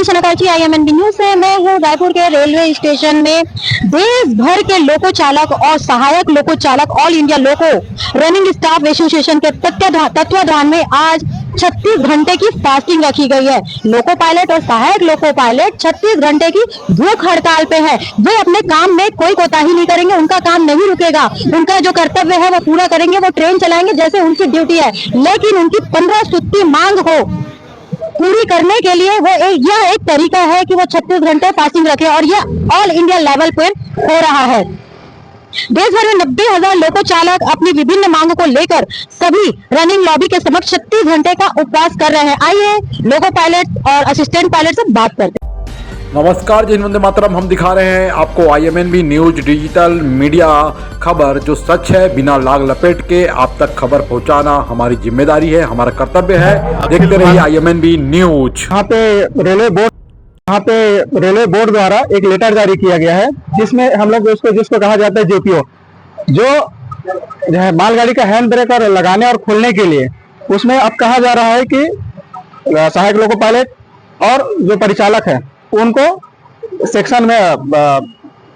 गुलशन अकाची IMNB news से। मैं हूँ रायपुर के रेलवे स्टेशन में। देश भर के लोको चालक और सहायक लोको चालक all India loco running staff association के तत्वाधान में आज 36 घंटे की फास्टिंग रखी गई है। लोको पायलट और सहायक लोको पायलट 36 घंटे की भूख हड़ताल पे है। वे अपने काम में कोई कोताही नहीं करेंगे, उनका काम नहीं रुकेगा। उनका जो कर्तव्य है वो पूरा करेंगे, वो ट्रेन चलाएंगे जैसे उनकी ड्यूटी है। लेकिन उनकी 15 सूत्री मांग को पूरी करने के लिए यह एक तरीका है कि वो 36 घंटे फास्टिंग रखे, और यह ऑल इंडिया लेवल पर हो रहा है। देश भर में 90,000 लोको चालक अपनी विभिन्न मांगों को लेकर सभी रनिंग लॉबी के समक्ष 36 घंटे का उपवास कर रहे हैं। आइए लोको पायलट और असिस्टेंट पायलट से बात करते हैं। नमस्कार, जय हिंद वंदे मातरम। हम दिखा रहे हैं आपको IMNB न्यूज डिजिटल मीडिया खबर जो सच है, बिना लाग लपेट के आप तक खबर पहुंचाना हमारी जिम्मेदारी है, हमारा कर्तव्य है। देखते रहिए IMNB न्यूज। यहाँ पे रेलवे बोर्ड द्वारा एक लेटर जारी किया गया है, जिसमें हम लोग जिसको कहा जाता है JPO, जो है मालगाड़ी का हैंड ब्रेक लगाने और खोलने के लिए, उसमें अब कहा जा रहा है कि सहायक लोको पायलट और जो परिचालक है उनको सेक्शन में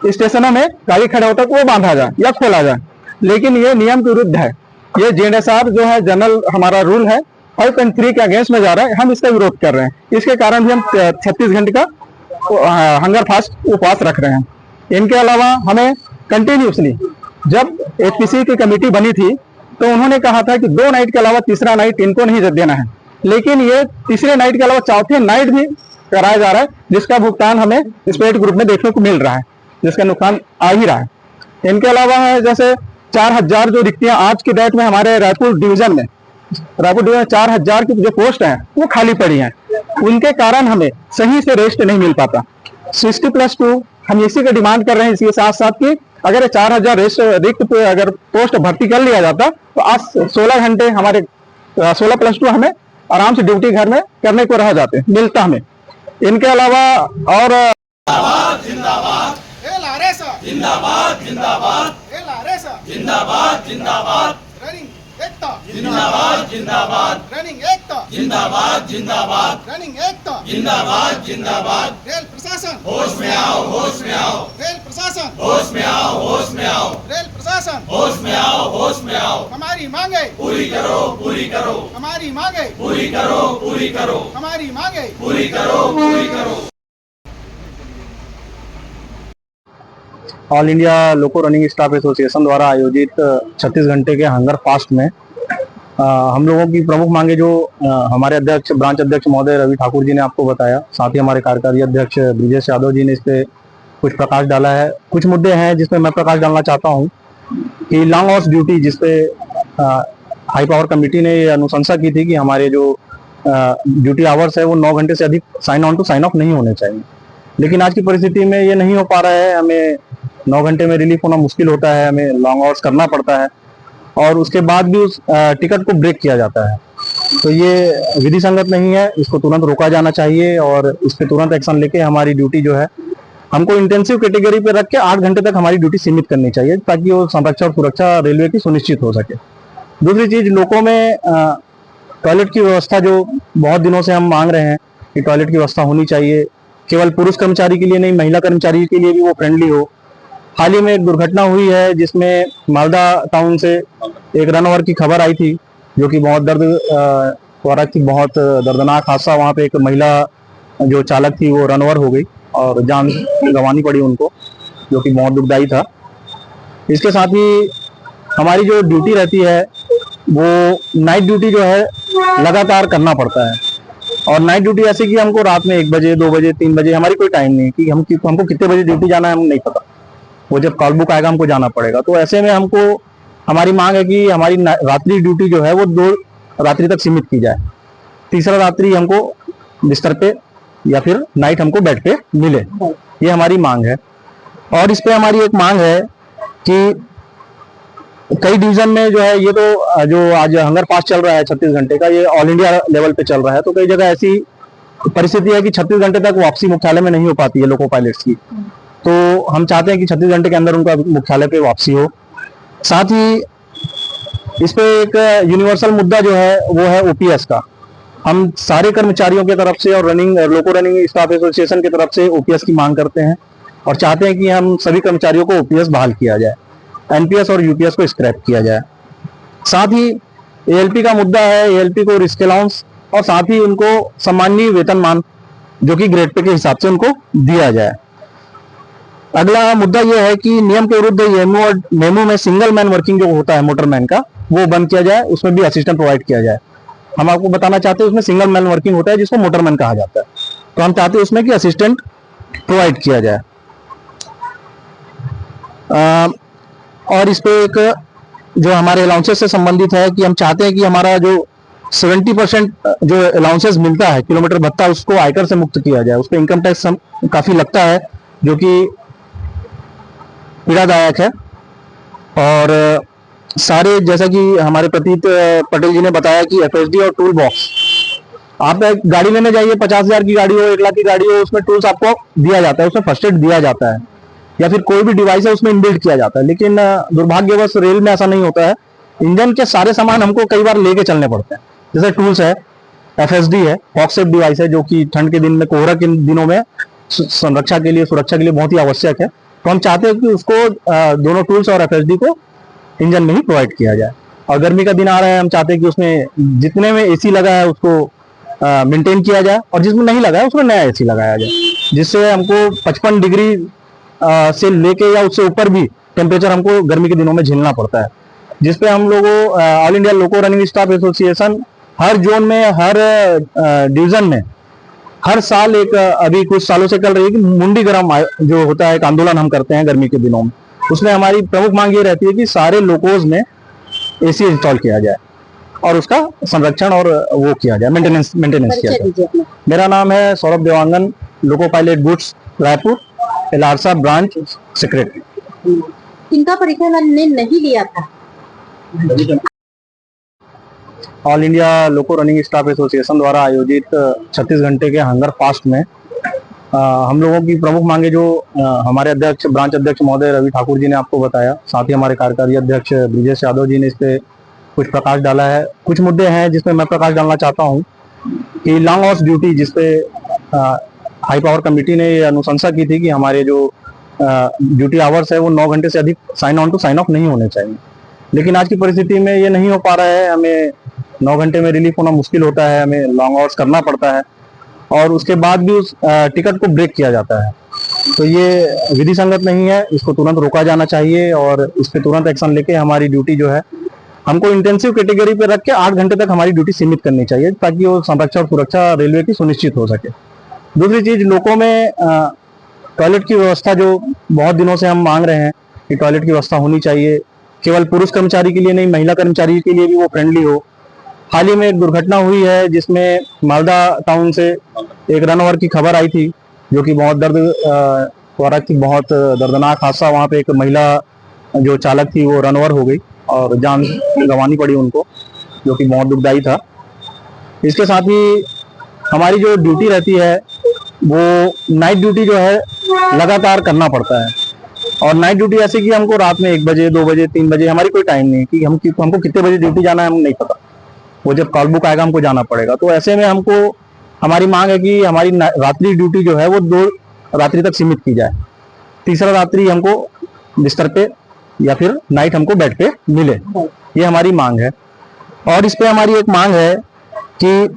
स्टेशनों में गाड़ी खड़े होकर वो बांधा जाए या खोला जाए। लेकिन ये नियम के विरुद्ध है। ये JNSR जो है जनरल हमारा रूल है 5.3 के अगेंस्ट में जा रहा है। हम इसका विरोध कर रहे हैं। इसके कारण भी हम 36 घंटे का हंगर फास्ट उपवास रख रहे हैं। इनके अलावा हमें कंटिन्यूसली जब HPC की कमेटी बनी थी तो उन्होंने कहा था कि 2 नाइट के अलावा तीसरा नाइट इनको नहीं देना है। लेकिन ये तीसरे नाइट के अलावा चौथे नाइट भी कराया जा रहा है, जिसका भुगतान हमें स्पेट ग्रुप में देखने को मिल रहा है, जिसका नुकसान आ ही रहा है। इनके अलावा है जैसे 4,000 जो रिक्तियां आज की डेट में हमारे रायपुर डिवीजन में 4,000 की जो पोस्ट हैं वो खाली पड़ी हैं। उनके कारण हमें सही से रेस्ट नहीं मिल पाता। 60+2 हम इसी का डिमांड कर रहे हैं। इसके साथ साथ कि अगर 4,000 रिक्त पे अगर पोस्ट भर्ती कर लिया जाता तो आज 16 घंटे हमारे 16+2 हमें आराम से ड्यूटी घर में करने को रह जाते मिलता हमें। इनके अलावा और जिंदाबाद जिंदाबाद जिंदाबाद जिंदाबाद जिंदाबाद रनिंग एकता जिंदाबाद जिंदाबाद रनिंग एकता जिंदाबाद जिंदाबाद रनिंग एकता जिंदाबाद जिंदाबाद रेल प्रशासन होश में आओ, होश में आओ, रेल प्रशासन होश में आओ, होश में आओ, रेल प्रशासन होश में आओ, होश में आओ। हमारी मांगे पूरी करो, पूरी करो, हमारी मांगे पूरी करो, पूरी करो, हमारी मांगे पूरी करो, पूरी करो। All India loco running staff association द्वारा आयोजित 36 घंटे के हंगर फास्ट में हम लोगों की प्रमुख मांगे जो हमारे अध्यक्ष ब्रांच अध्यक्ष महोदय रवि ठाकुर जी ने आपको बताया, साथ ही हमारे कार्यकारी अध्यक्ष ब्रिजेश यादव जी ने इस पे कुछ प्रकाश डाला है। कुछ मुद्दे हैं जिसमें मैं प्रकाश डालना चाहता हूं कि लॉन्ग आवर्स ड्यूटी, जिसपे हाई पावर कमेटी ने अनुशंसा की थी कि हमारे जो ड्यूटी आवर्स है वो 9 घंटे से अधिक sign on to sign off नहीं होने चाहिए। लेकिन आज की परिस्थिति में ये नहीं हो पा रहा है। हमें 9 घंटे में रिलीफ होना मुश्किल होता है, हमें लॉन्ग आवर्स करना पड़ता है और उसके बाद भी उस टिकट को ब्रेक किया जाता है। तो ये विधि संगत नहीं है, इसको तुरंत रोका जाना चाहिए और इस पर तुरंत एक्शन लेके हमारी ड्यूटी जो है हमको इंटेंसिव कैटेगरी पे रख के 8 घंटे तक हमारी ड्यूटी सीमित करनी चाहिए, ताकि वो संरक्षण और सुरक्षा रेलवे की सुनिश्चित हो सके। दूसरी चीज, लोगों में टॉयलेट की व्यवस्था जो बहुत दिनों से हम मांग रहे हैं कि टॉयलेट की व्यवस्था होनी चाहिए, केवल पुरुष कर्मचारी के लिए नहीं, महिला कर्मचारी के लिए भी वो फ्रेंडली हो। हाल ही में एक दुर्घटना हुई है जिसमें मालदा टाउन से एक रनओवर की खबर आई थी, जो कि बहुत बहुत दर्दनाक हादसा। वहाँ पे एक महिला जो चालक थी वो रनओवर हो गई और जान गंवानी पड़ी उनको, जो कि बहुत दुखदायी था। इसके साथ ही हमारी जो ड्यूटी रहती है वो नाइट ड्यूटी जो है लगातार करना पड़ता है, और नाइट ड्यूटी ऐसे कि हमको रात में 1 बजे 2 बजे 3 बजे, हमारी कोई टाइम नहीं कि हमको कितने बजे ड्यूटी जाना है हम नहीं पता, वो जब कॉल बुक आएगा हमको जाना पड़ेगा। तो ऐसे में हमको हमारी मांग है कि हमारी रात्रि ड्यूटी जो है वो 2 रात्रि तक सीमित की जाए। तीसरा रात्रि हमको बिस्तर पे या फिर नाइट हमको बेड पे मिले, ये हमारी मांग है। और इस पे हमारी एक मांग है कि कई डिवीजन में जो है ये तो जो आज हंगर फास्ट चल रहा है 36 घंटे का, ये ऑल इंडिया लेवल पे चल रहा है। तो कई जगह ऐसी परिस्थिति है कि 36 घंटे तक वापसी मुख्यालय में नहीं हो पाती है लोको पायलट्स की। तो हम चाहते हैं कि 36 घंटे के अंदर उनका मुख्यालय पे वापसी हो। साथ ही इस पे एक यूनिवर्सल मुद्दा जो है वो है OPS का। हम सारे कर्मचारियों की तरफ से और लोको रनिंग स्टाफ एसोसिएशन की तरफ से ओपीएस की मांग करते हैं और चाहते हैं कि हम सभी कर्मचारियों को ओपीएस बहाल किया जाए, एनपीएस और यूपीएस को स्क्रैप किया जाए। साथ ही एएलपी का मुद्दा है, एएलपी को रिस्क अलाउंस और साथ ही उनको सम्माननीय वेतनमान जो कि ग्रेड पे के हिसाब से उनको दिया जाए। अगला मुद्दा यह है कि नियम के विरुद्ध येमू और मेमू में सिंगल मैन वर्किंग जो होता है मोटरमैन का, वो बंद किया जाए, उसमें भी असिस्टेंट प्रोवाइड किया जाए। हम आपको बताना चाहते हैं उसमें सिंगल मैन वर्किंग होता है जिसको मोटरमैन कहा जाता है, तो हम चाहते हैं उसमें कि असिस्टेंट प्रोवाइड किया जाए। और इस पे एक जो हमारे अलाउंसेस से संबंधित है कि हम चाहते हैं कि हमारा जो 70% जो अलाउंसेस मिलता है किलोमीटर भत्ता, उसको आयकर से मुक्त किया जाए। उस पर इनकम टैक्स काफी लगता है जो कि पीड़ादायक है। और सारे जैसा कि हमारे प्रतीत पटेल जी ने बताया कि एफएसडी और टूल बॉक्स, आप एक गाड़ी लेने जाइए, 50,000 की गाड़ी हो, 1 लाख की गाड़ी हो, उसमें टूल्स आपको दिया जाता है, उसमें फर्स्ट एड दिया जाता है, या फिर कोई भी डिवाइस है उसमें इनबिल्ट किया जाता है। लेकिन दुर्भाग्यवश रेल में ऐसा नहीं होता है। इंजन के सारे सामान हमको कई बार लेके चलने पड़ते हैं, जैसे टूल्स है, एफएसडी है, फॉक्सेप डिवाइस है जो कि ठंड के दिन में, कोहरा के दिनों में सुरक्षा के लिए बहुत ही आवश्यक है। तो हम चाहते हैं कि उसको दोनों टूल्स और एफएसडी को इंजन में ही प्रोवाइड किया जाए। और गर्मी का दिन आ रहा है, हम चाहते हैं कि उसमें जितने में एसी लगा है उसको मेंटेन किया जाए और जिसमें नहीं लगा है उसमें नया एसी लगाया जाए, जिससे हमको 55 डिग्री से लेके या उससे ऊपर भी टेम्परेचर हमको गर्मी के दिनों में झेलना पड़ता है। जिसपे हम लोगों all India loco running staff association हर जोन में, हर डिवीजन में हर साल एक, अभी कुछ सालों से चल रही है कि मुंडी गरम जो होता है, एक आंदोलन हम करते हैं गर्मी के दिनों में। उसमें हमारी प्रमुख मांग ये रहती है कि सारे लोकोज में एसी इंस्टॉल किया जाए और उसका संरक्षण और वो किया जाए, मेंटेनेंस किया जाए। मेरा नाम है Saurabh Dewangan, loco pilot goods Raipur, AILRSA branch secretary. इनका परिचय मैंने नहीं लिया था। All India loco running staff association द्वारा आयोजित 36 घंटे के हंगर फास्ट में हम लोगों की प्रमुख मांगे जो हमारे अध्यक्ष, ब्रांच अध्यक्ष महोदय रवि ठाकुर जी ने आपको बताया, साथ ही हमारे कार्यकारी अध्यक्ष ब्रिजेश यादव जी ने इस पे कुछ प्रकाश डाला है। कुछ मुद्दे हैं जिसपे मैं प्रकाश डालना चाहता हूँ कि लॉन्ग आवर्स ड्यूटी, जिसपे हाई पावर कमेटी ने ये अनुशंसा की थी कि हमारे जो ड्यूटी आवर्स है वो 9 घंटे से अधिक sign on to sign off नहीं होने चाहिए। लेकिन आज की परिस्थिति में ये नहीं हो पा रहा है, हमें 9 घंटे में रिलीफ होना मुश्किल होता है, हमें लॉन्ग आवर्स करना पड़ता है और उसके बाद भी उस टिकट को ब्रेक किया जाता है। तो ये विधि संगत नहीं है, इसको तुरंत रोका जाना चाहिए और इस पे तुरंत एक्शन लेके हमारी ड्यूटी जो है हमको इंटेंसिव कैटेगरी पे रख के 8 घंटे तक हमारी ड्यूटी सीमित करनी चाहिए, ताकि वो संरक्षण और सुरक्षा रेलवे की सुनिश्चित हो सके। दूसरी चीज, लोगों में टॉयलेट की व्यवस्था जो बहुत दिनों से हम मांग रहे हैं कि टॉयलेट की व्यवस्था होनी चाहिए, केवल पुरुष कर्मचारी के लिए नहीं, महिला कर्मचारी के लिए भी वो फ्रेंडली हो। हाल ही में एक दुर्घटना हुई है जिसमें मालदा टाउन से एक रनओवर की खबर आई थी, जो कि बहुत बहुत दर्दनाक हादसा। वहाँ पे एक महिला जो चालक थी वो रनओवर हो गई और जान गंवानी पड़ी उनको, जो कि बहुत दुखदायी था। इसके साथ ही हमारी जो ड्यूटी रहती है वो नाइट ड्यूटी जो है लगातार करना पड़ता है, और नाइट ड्यूटी ऐसे कि हमको रात में 1 बजे, 2 बजे, 3 बजे, हमारी कोई टाइम नहीं कि हमको कितने बजे ड्यूटी जाना है हम नहीं पता, वो जब कॉल बुक आएगा हमको जाना पड़ेगा। तो ऐसे में हमको, हमारी मांग है कि हमारी रात्रि ड्यूटी जो है वो 2 रात्रि तक सीमित की जाए, तीसरा रात्रि हमको बिस्तर पे या फिर नाइट हमको बेड पे मिले, ये हमारी मांग है। और इस पे हमारी एक मांग है कि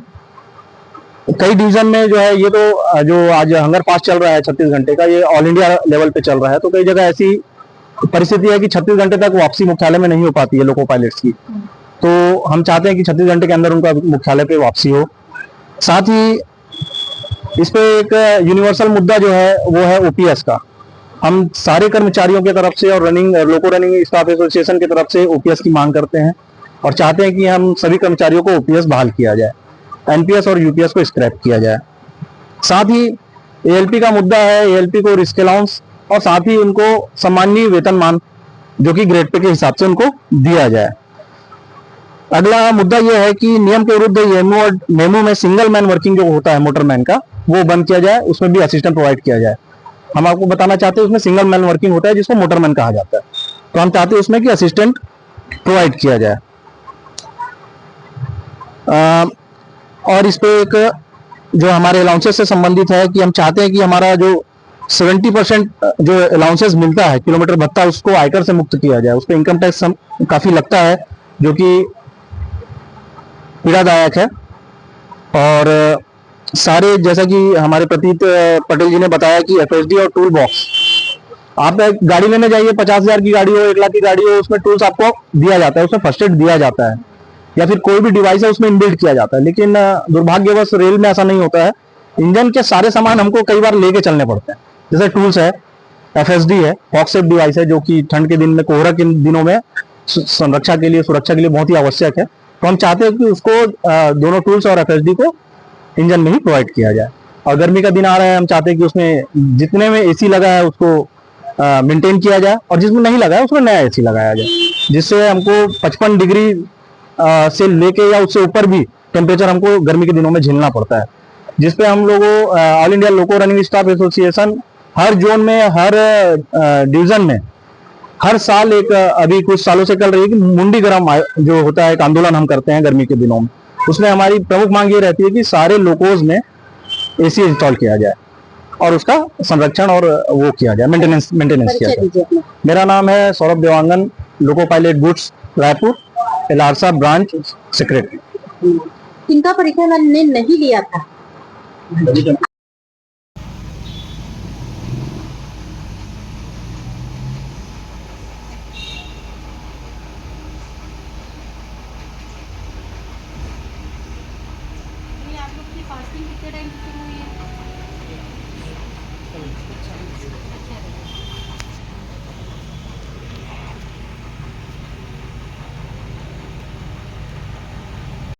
कई डिवीजन में जो है, ये तो जो आज हंगर फास्ट चल रहा है 36 घंटे का, ये ऑल इंडिया लेवल पे चल रहा है, तो कई जगह ऐसी परिस्थिति है कि 36 घंटे तक वापसी मुख्यालय में नहीं हो पाती है लोको पायलट्स की। तो हम चाहते हैं कि 36 घंटे के अंदर उनका मुख्यालय पे वापसी हो। साथ ही इस पे एक यूनिवर्सल मुद्दा जो है वो है ओपीएस का। हम सारे कर्मचारियों की तरफ से और लोको रनिंग स्टाफ एसोसिएशन की तरफ से ओपीएस की मांग करते हैं और चाहते हैं कि हम सभी कर्मचारियों को ओपीएस बहाल किया जाए, एनपीएस और यूपीएस को स्क्रैप किया जाए। साथ ही एएलपी का मुद्दा है, एएलपी को रिस्क अलाउंस और साथ ही उनको सम्माननीय वेतनमान जो कि ग्रेड पे के हिसाब से उनको दिया जाए। अगला मुद्दा यह है कि नियम के विरुद्ध येमू और मेमू में सिंगल मैन वर्किंग जो होता है मोटरमैन का, वो बंद किया जाए, उसमें भी असिस्टेंट प्रोवाइड किया जाए। हम आपको बताना चाहते हैं उसमें सिंगल मैन वर्किंग होता है जिसको मोटरमैन कहा जाता है, तो हम चाहते हैं उसमें कि असिस्टेंट प्रोवाइड किया जाए। और इस पे एक जो हमारे अलाउंसेस से संबंधित है कि हम चाहते हैं कि हमारा जो 70% जो अलाउंसेस मिलता है किलोमीटर भत्ता, उसको आयकर से मुक्त किया जाए। उस पर इनकम टैक्स काफी लगता है जो कि पीड़ादायक है। और सारे, जैसा कि हमारे प्रतीत पटेल जी ने बताया कि एफएसडी और टूल बॉक्स, आप एक गाड़ी लेने जाइए, 50,000 की गाड़ी हो, 1 लाख की गाड़ी हो, उसमें टूल्स आपको दिया जाता है, उसमें फर्स्ट एड दिया जाता है, या फिर कोई भी डिवाइस है उसमें इनबिल्ट किया जाता है। लेकिन दुर्भाग्यवश रेल में ऐसा नहीं होता है। इंजन के सारे सामान हमको कई बार लेके चलने पड़ते हैं, जैसे टूल्स है, एफएसडी है, फॉक्सेप डिवाइस है, जो कि ठंड के दिन में, कोहरा के दिनों में संरक्षा के लिए, सुरक्षा के लिए बहुत ही आवश्यक है। तो हम चाहते हैं कि उसको दोनों टूल्स और एफएसडी को इंजन में ही प्रोवाइड किया जाए। और गर्मी का दिन आ रहा है, हम चाहते हैं कि उसमें जितने में एसी लगा है उसको मेंटेन किया जाए, और जिसमें नहीं लगा है उसमें नया एसी लगाया जाए, जिससे हमको 55 डिग्री से लेके या उससे ऊपर भी टेम्परेचर हमको गर्मी के दिनों में झेलना पड़ता है। जिसपे हम लोगों, all India loco running staff association हर जोन में, हर डिवीजन में हर साल एक, अभी कुछ सालों से चल रही है कि मुंडी गरम जो होता है, एक आंदोलन हम करते हैं गर्मी के दिनों में। उसमें हमारी प्रमुख मांग ये रहती है कि सारे लोकोज में एसी इंस्टॉल किया जाए और उसका संरक्षण और वो किया जाए, मेंटेनेंस किया जाए। मेरा नाम है Saurabh Dewangan, loco pilot goods Raipur, AILRSA branch secretary. किनका परिचय मैंने नहीं लिया था। आप लोग की फास्टिंग कितने टाइम से शुरू हुई है? अच्छा।